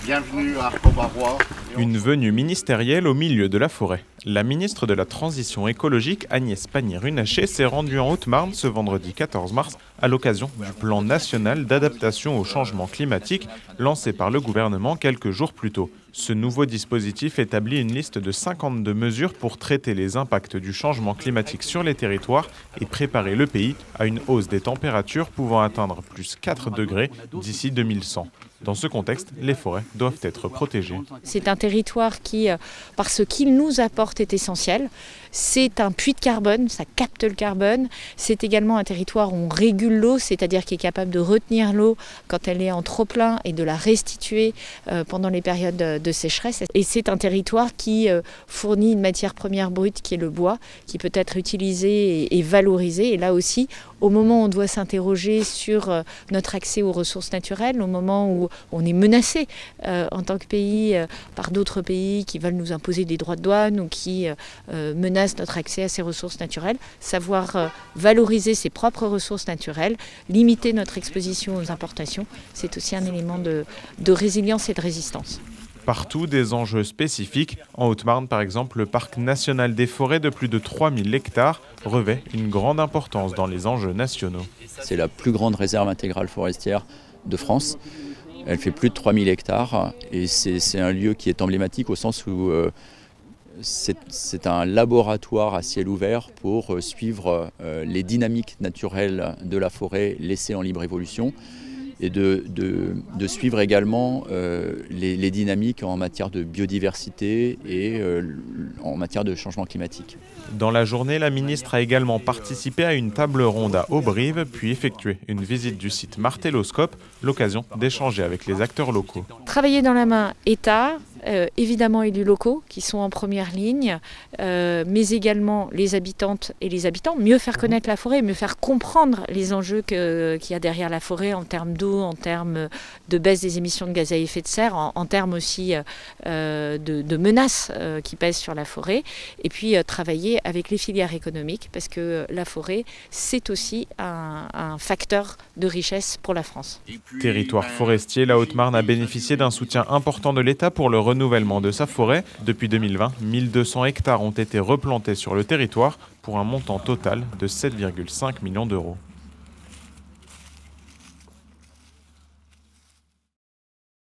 Bienvenue à Arcos-Barrois. Une venue ministérielle au milieu de la forêt. La ministre de la Transition écologique, Agnès Pannier-Runacher, s'est rendue en Haute-Marne ce vendredi 14 mars à l'occasion du plan national d'adaptation au changement climatique lancé par le gouvernement quelques jours plus tôt. Ce nouveau dispositif établit une liste de 52 mesures pour traiter les impacts du changement climatique sur les territoires et préparer le pays à une hausse des températures pouvant atteindre plus 4 degrés d'ici 2100. Dans ce contexte, les forêts doivent être protégées. C'est un territoire qui, par ce qu'il nous apporte, est essentiel. C'est un puits de carbone, ça capte le carbone. C'est également un territoire où on régule l'eau, c'est-à-dire qui est capable de retenir l'eau quand elle est en trop-plein et de la restituer pendant les périodes de sécheresse. Et c'est un territoire qui fournit une matière première brute qui est le bois, qui peut être utilisé et valorisé. Et là aussi, au moment où on doit s'interroger sur notre accès aux ressources naturelles, au moment où on est menacé en tant que pays par d'autres pays qui veulent nous imposer des droits de douane ou qui menacent notre accès à ces ressources naturelles, savoir valoriser ses propres ressources naturelles, limiter notre exposition aux importations, c'est aussi un élément de résilience et de résistance. Partout, des enjeux spécifiques. En Haute-Marne, par exemple, le parc national des forêts de plus de 3000 hectares revêt une grande importance dans les enjeux nationaux. C'est la plus grande réserve intégrale forestière de France. Elle fait plus de 3000 hectares et c'est un lieu qui est emblématique au sens où c'est un laboratoire à ciel ouvert pour suivre les dynamiques naturelles de la forêt laissées en libre évolution et de suivre également les dynamiques en matière de biodiversité et en matière de changement climatique. Dans la journée, la ministre a également participé à une table ronde à Auberive, puis effectué une visite du site Martelloscope, l'occasion d'échanger avec les acteurs locaux. Travailler dans la main État, évidemment élus locaux qui sont en première ligne, mais également les habitantes et les habitants, mieux faire connaître la forêt, mieux faire comprendre les enjeux qu'il y a derrière la forêt en termes d'eau, en termes de baisse des émissions de gaz à effet de serre, en termes aussi de menaces qui pèsent sur la forêt, et puis travailler avec les filières économiques, parce que la forêt, c'est aussi un facteur de richesse pour la France. Territoire forestier, la Haute-Marne a bénéficié d'un soutien important de l'État pour le renouvellement de sa forêt. Depuis 2020, 1200 hectares ont été replantés sur le territoire pour un montant total de 7,5 millions d'euros.